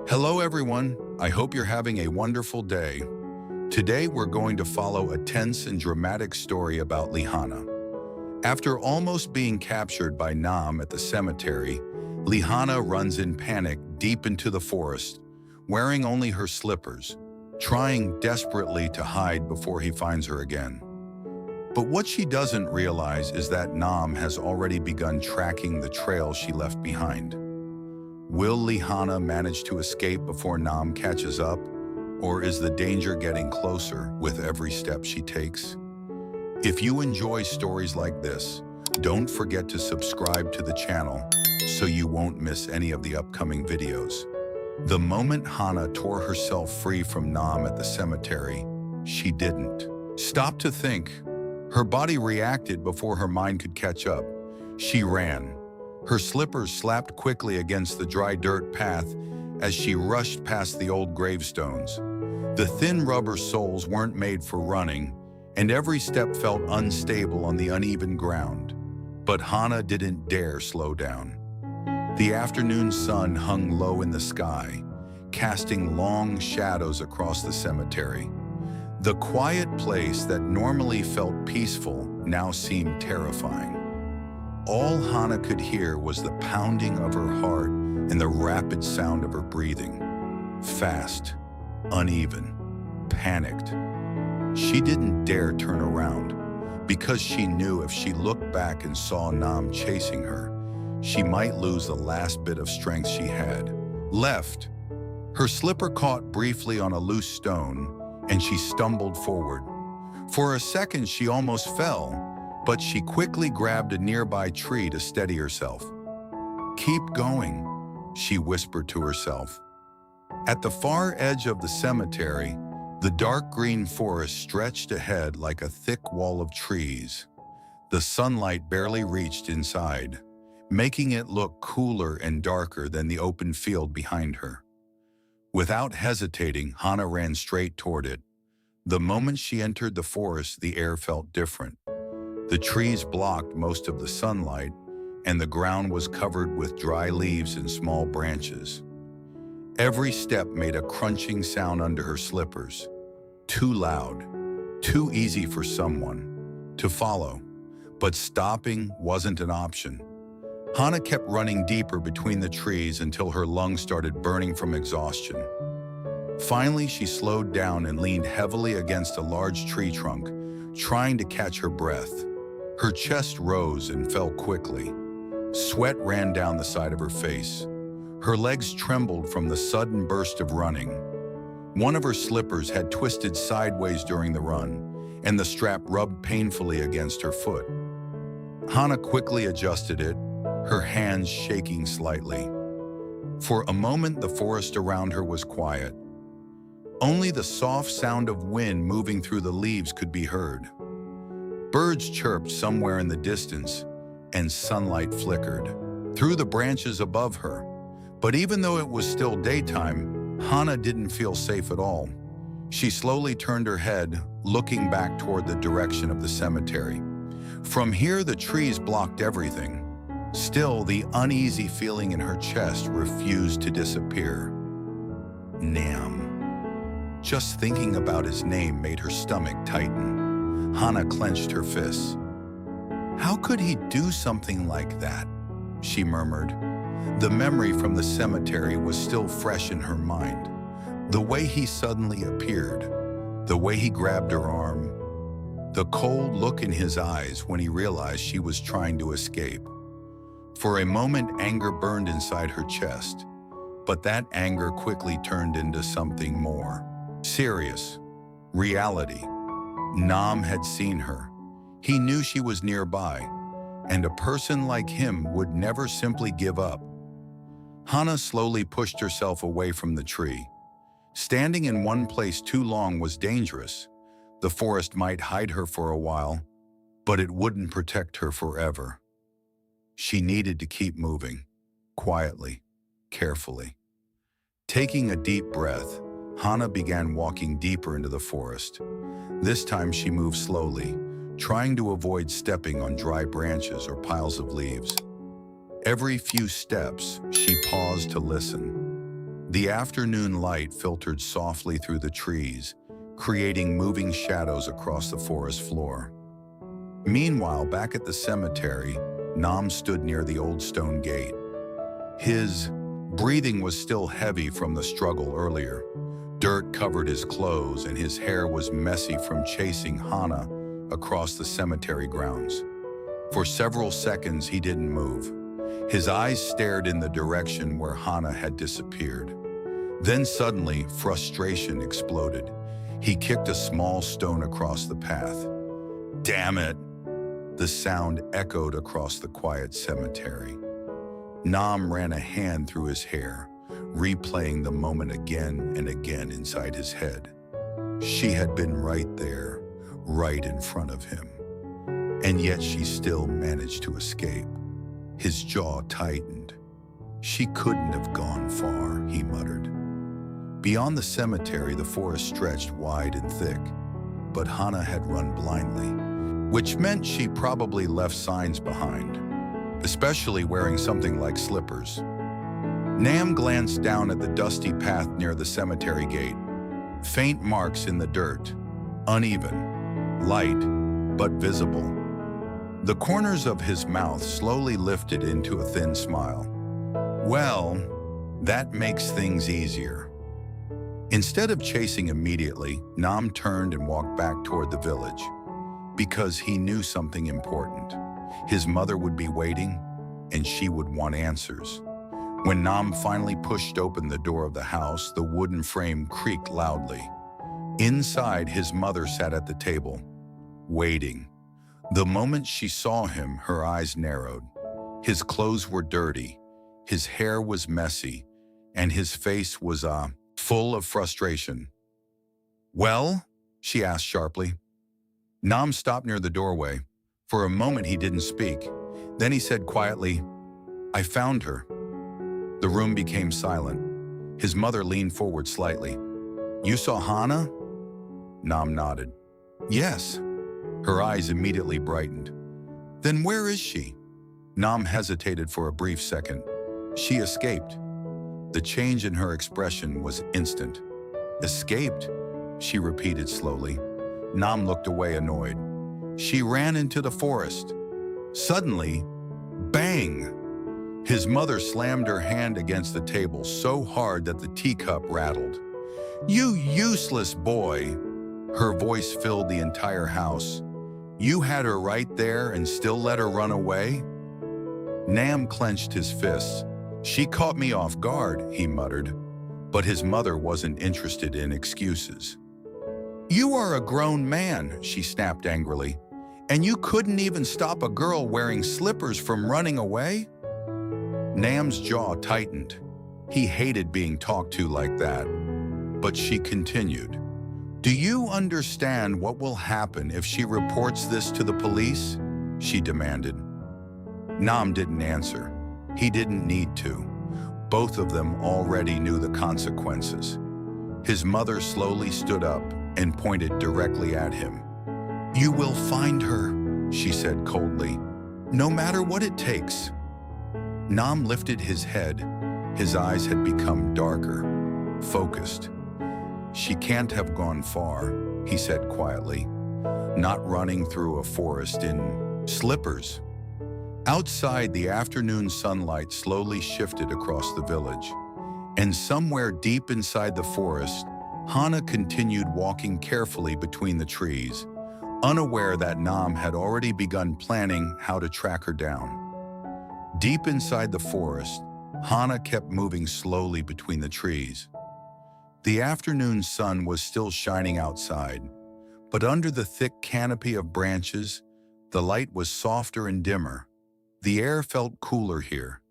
Hello everyone, I hope you're having a wonderful day. Today we're going to follow a tense and dramatic story about Hana. After almost being captured by Nam at the cemetery, Hana runs in panic deep into the forest, wearing only her slippers, trying desperately to hide before he finds her again. But what she doesn't realize is that Nam has already begun tracking the trail she left behind. Will Hana manage to escape before Nam catches up, or is the danger getting closer with every step she takes? If you enjoy stories like this, don't forget to subscribe to the channel so you won't miss any of the upcoming videos. The moment Hana tore herself free from Nam at the cemetery, she didn't stop to think. Her body reacted before her mind could catch up. She ran. Her slippers slapped quickly against the dry dirt path as she rushed past the old gravestones. The thin rubber soles weren't made for running, and every step felt unstable on the uneven ground. But Hana didn't dare slow down. The afternoon sun hung low in the sky, casting long shadows across the cemetery. The quiet place that normally felt peaceful now seemed terrifying. All Hana could hear was the pounding of her heart and the rapid sound of her breathing. Fast, uneven, panicked. She didn't dare turn around because she knew if she looked back and saw Nam chasing her, she might lose the last bit of strength she had left. Her slipper caught briefly on a loose stone, and she stumbled forward. For a second, she almost fell, but she quickly grabbed a nearby tree to steady herself. "Keep going," she whispered to herself. At the far edge of the cemetery, the dark green forest stretched ahead like a thick wall of trees. The sunlight barely reached inside, making it look cooler and darker than the open field behind her. Without hesitating, Hana ran straight toward it. The moment she entered the forest, the air felt different. The trees blocked most of the sunlight, and the ground was covered with dry leaves and small branches. Every step made a crunching sound under her slippers. Too loud, too easy for someone to follow. But stopping wasn't an option. Hana kept running deeper between the trees until her lungs started burning from exhaustion. Finally, she slowed down and leaned heavily against a large tree trunk, trying to catch her breath. Her chest rose and fell quickly. Sweat ran down the side of her face. Her legs trembled from the sudden burst of running. One of her slippers had twisted sideways during the run, and the strap rubbed painfully against her foot. Hana quickly adjusted it, her hands shaking slightly. For a moment, the forest around her was quiet. Only the soft sound of wind moving through the leaves could be heard. Birds chirped somewhere in the distance, and sunlight flickered through the branches above her. But even though it was still daytime, Hana didn't feel safe at all. She slowly turned her head, looking back toward the direction of the cemetery. From here, the trees blocked everything. Still, the uneasy feeling in her chest refused to disappear. Nam. Just thinking about his name made her stomach tighten. Hana clenched her fists. "How could he do something like that?" she murmured. The memory from the cemetery was still fresh in her mind. The way he suddenly appeared, the way he grabbed her arm, the cold look in his eyes when he realized she was trying to escape. For a moment, anger burned inside her chest, but that anger quickly turned into something more serious. Reality. Nam had seen her. He knew she was nearby, and a person like him would never simply give up. Hana slowly pushed herself away from the tree. Standing in one place too long was dangerous. The forest might hide her for a while, but it wouldn't protect her forever. She needed to keep moving, quietly, carefully. Taking a deep breath, Hana began walking deeper into the forest. This time she moved slowly, trying to avoid stepping on dry branches or piles of leaves. Every few steps, she paused to listen. The afternoon light filtered softly through the trees, creating moving shadows across the forest floor. Meanwhile, back at the cemetery, Nam stood near the old stone gate. His breathing was still heavy from the struggle earlier. Dirt covered his clothes and his hair was messy from chasing Hana across the cemetery grounds. For several seconds, he didn't move. His eyes stared in the direction where Hana had disappeared. Then suddenly, frustration exploded. He kicked a small stone across the path. "Damn it!" The sound echoed across the quiet cemetery. Nam ran a hand through his hair, replaying the moment again and again inside his head. She had been right there, right in front of him. And yet she still managed to escape. His jaw tightened. "She couldn't have gone far," he muttered. Beyond the cemetery, the forest stretched wide and thick, but Hana had run blindly, which meant she probably left signs behind, especially wearing something like slippers. Nam glanced down at the dusty path near the cemetery gate. Faint marks in the dirt, uneven, light, but visible. The corners of his mouth slowly lifted into a thin smile. "Well, that makes things easier." Instead of chasing immediately, Nam turned and walked back toward the village, because he knew something important. His mother would be waiting, and she would want answers. When Nam finally pushed open the door of the house, the wooden frame creaked loudly. Inside, his mother sat at the table, waiting. The moment she saw him, her eyes narrowed. His clothes were dirty, his hair was messy, and his face was full of frustration. "Well?" she asked sharply. Nam stopped near the doorway. For a moment he didn't speak. Then he said quietly, "I found her." The room became silent. His mother leaned forward slightly. "You saw Hana?" Nam nodded. "Yes." Her eyes immediately brightened. "Then where is she?" Nam hesitated for a brief second. "She escaped." The change in her expression was instant. "Escaped?" she repeated slowly. Nam looked away, annoyed. "She ran into the forest." Suddenly, bang! His mother slammed her hand against the table so hard that the teacup rattled. "You useless boy!" Her voice filled the entire house. "You had her right there and still let her run away?" Nam clenched his fists. "She caught me off guard," he muttered. But his mother wasn't interested in excuses. "You are a grown man," she snapped angrily. "And you couldn't even stop a girl wearing slippers from running away?" Nam's jaw tightened. He hated being talked to like that. But she continued. "Do you understand what will happen if she reports this to the police?" she demanded. Nam didn't answer. He didn't need to. Both of them already knew the consequences. His mother slowly stood up and pointed directly at him. "You will find her," she said coldly, "no matter what it takes." Nam lifted his head. His eyes had become darker, focused. "She can't have gone far," he said quietly, "not running through a forest in slippers." Outside, the afternoon sunlight slowly shifted across the village, and somewhere deep inside the forest, Hana continued walking carefully between the trees, unaware that Nam had already begun planning how to track her down. Deep inside the forest, Hana kept moving slowly between the trees. The afternoon sun was still shining outside, but under the thick canopy of branches, the light was softer and dimmer. The air felt cooler here,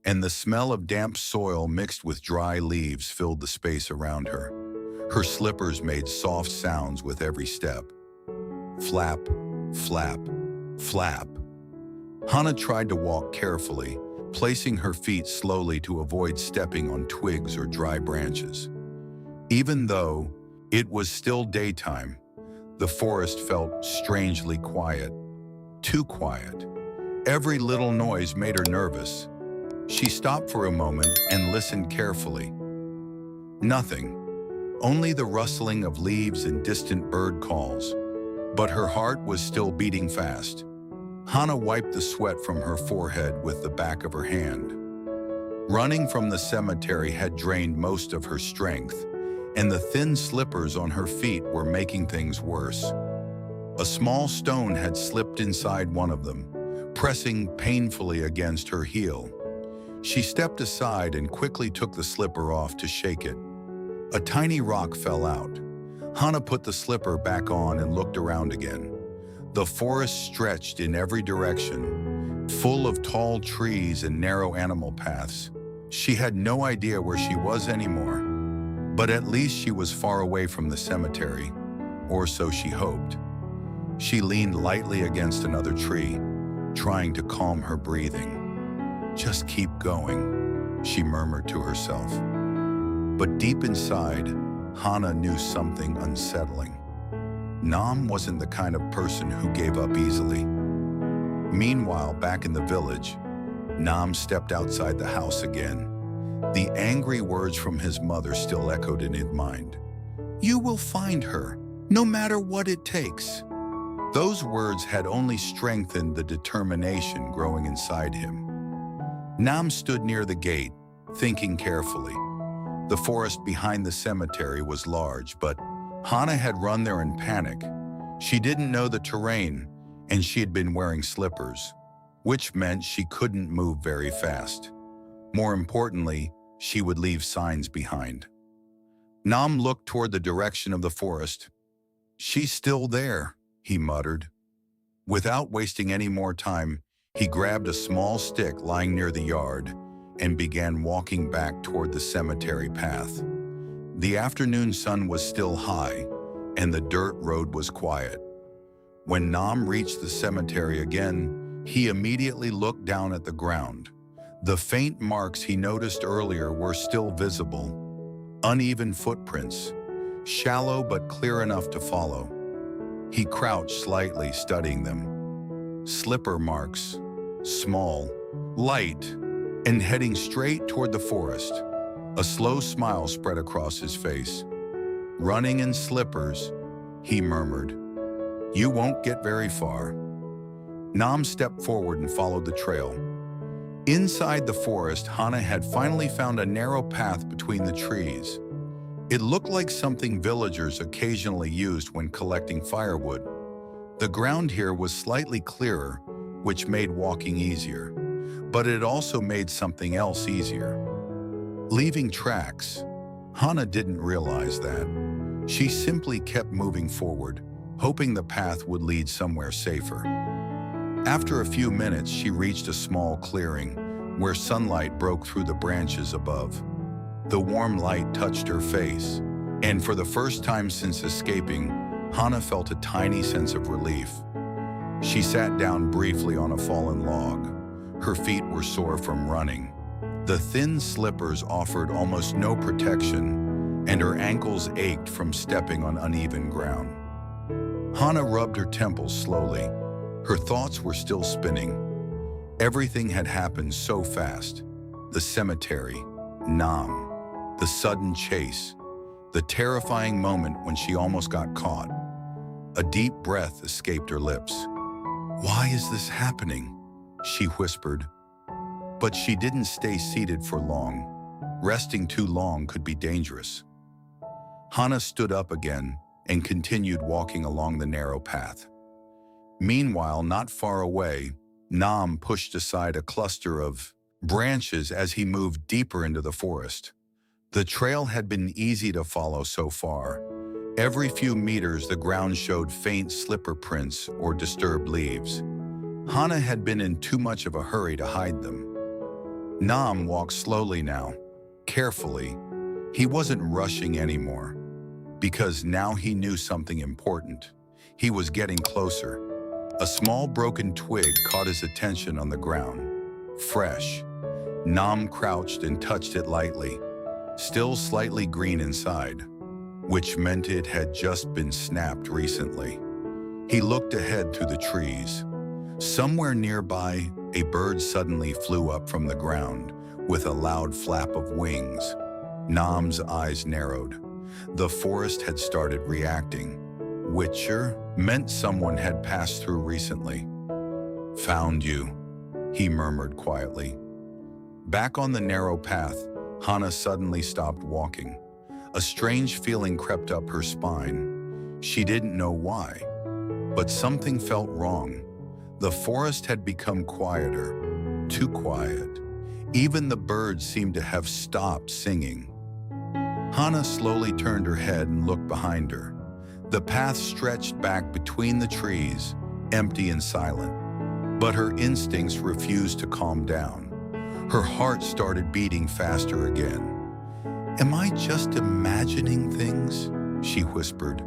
and the smell of damp soil mixed with dry leaves filled the space around her. Her slippers made soft sounds with every step. Flap, flap, flap. Hana tried to walk carefully, placing her feet slowly to avoid stepping on twigs or dry branches. Even though it was still daytime, the forest felt strangely quiet. Too quiet. Every little noise made her nervous. She stopped for a moment and listened carefully. Nothing. Only the rustling of leaves and distant bird calls. But her heart was still beating fast. Hana wiped the sweat from her forehead with the back of her hand. Running from the cemetery had drained most of her strength, and the thin slippers on her feet were making things worse. A small stone had slipped inside one of them, pressing painfully against her heel. She stepped aside and quickly took the slipper off to shake it. A tiny rock fell out. Hana put the slipper back on and looked around again. The forest stretched in every direction, full of tall trees and narrow animal paths. She had no idea where she was anymore, but at least she was far away from the cemetery, or so she hoped. She leaned lightly against another tree, trying to calm her breathing. "Just keep going," she murmured to herself. But deep inside, Hana knew something unsettling. Nam wasn't the kind of person who gave up easily. Meanwhile, back in the village, Nam stepped outside the house again. The angry words from his mother still echoed in his mind. "You will find her, no matter what it takes." Those words had only strengthened the determination growing inside him. Nam stood near the gate, thinking carefully. The forest behind the cemetery was large, but Hana had run there in panic. She didn't know the terrain, and she had been wearing slippers, which meant she couldn't move very fast. More importantly, she would leave signs behind. Nam looked toward the direction of the forest. "She's still there," he muttered. Without wasting any more time, he grabbed a small stick lying near the yard and began walking back toward the cemetery path. The afternoon sun was still high, and the dirt road was quiet. When Nam reached the cemetery again, he immediately looked down at the ground. The faint marks he noticed earlier were still visible. Uneven footprints, shallow but clear enough to follow. He crouched slightly, studying them. Slipper marks, small, light, and heading straight toward the forest. A slow smile spread across his face. "Running in slippers," he murmured. "You won't get very far." Nam stepped forward and followed the trail. Inside the forest, Hana had finally found a narrow path between the trees. It looked like something villagers occasionally used when collecting firewood. The ground here was slightly clearer, which made walking easier. But it also made something else easier. Leaving tracks. Hana didn't realize that. She simply kept moving forward, hoping the path would lead somewhere safer. After a few minutes, she reached a small clearing where sunlight broke through the branches above. The warm light touched her face, and for the first time since escaping, Hana felt a tiny sense of relief. She sat down briefly on a fallen log. Her feet were sore from running. The thin slippers offered almost no protection, and her ankles ached from stepping on uneven ground. Hana rubbed her temples slowly. Her thoughts were still spinning. Everything had happened so fast. The cemetery, Nam, the sudden chase, the terrifying moment when she almost got caught. A deep breath escaped her lips. "Why is this happening?" she whispered. But she didn't stay seated for long. Resting too long could be dangerous. Hana stood up again and continued walking along the narrow path. Meanwhile, not far away, Nam pushed aside a cluster of branches as he moved deeper into the forest. The trail had been easy to follow so far. Every few meters, the ground showed faint slipper prints or disturbed leaves. Hana had been in too much of a hurry to hide them. Nam walked slowly now, carefully. He wasn't rushing anymore, because now he knew something important. He was getting closer. A small broken twig caught his attention on the ground. Fresh. Nam crouched and touched it lightly, still slightly green inside, which meant it had just been snapped recently. He looked ahead through the trees. Somewhere nearby, a bird suddenly flew up from the ground with a loud flap of wings. Nam's eyes narrowed. The forest had started reacting. Witcher meant someone had passed through recently. Found you, he murmured quietly. Back on the narrow path, Hana suddenly stopped walking. A strange feeling crept up her spine. She didn't know why, but something felt wrong. The forest had become quieter, too quiet. Even the birds seemed to have stopped singing. Hana slowly turned her head and looked behind her. The path stretched back between the trees, empty and silent. But her instincts refused to calm down. Her heart started beating faster again. "Am I just imagining things?" she whispered.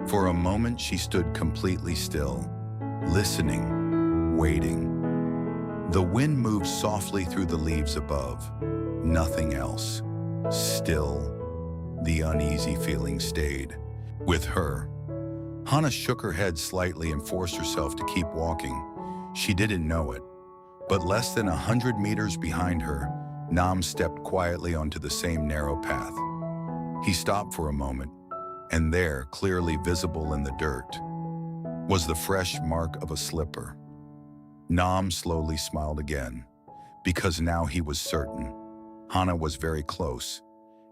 For a moment, she stood completely still, listening, waiting. The wind moved softly through the leaves above. Nothing else. Still, the uneasy feeling stayed. With her, Hana shook her head slightly and forced herself to keep walking. She didn't know it, but less than 100 meters behind her, Nam stepped quietly onto the same narrow path. He stopped for a moment, and there, clearly visible in the dirt, was the fresh mark of a slipper. Nam slowly smiled again, because now he was certain. Hana was very close,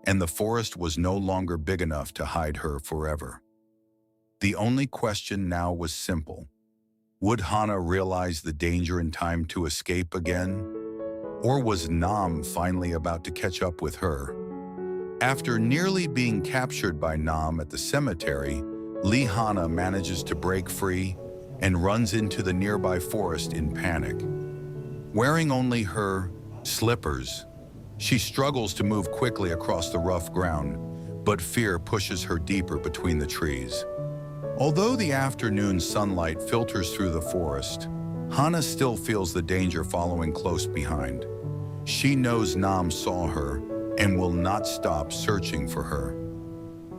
and the forest was no longer big enough to hide her forever. The only question now was simple. Would Hana realize the danger in time to escape again? Or was Nam finally about to catch up with her? After nearly being captured by Nam at the cemetery, Hana manages to break free and runs into the nearby forest in panic. Wearing only her slippers, she struggles to move quickly across the rough ground, but fear pushes her deeper between the trees. Although the afternoon sunlight filters through the forest, Hana still feels the danger following close behind. She knows Nam saw her and will not stop searching for her.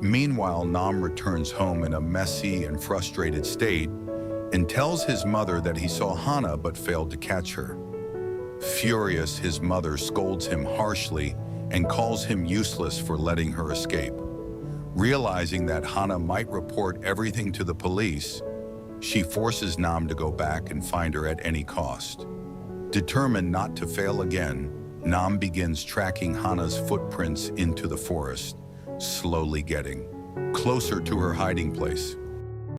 Meanwhile, Nam returns home in a messy and frustrated state and tells his mother that he saw Hana but failed to catch her. Furious, his mother scolds him harshly and calls him useless for letting her escape. Realizing that Hana might report everything to the police, she forces Nam to go back and find her at any cost. Determined not to fail again, Nam begins tracking Hana's footprints into the forest, slowly getting closer to her hiding place.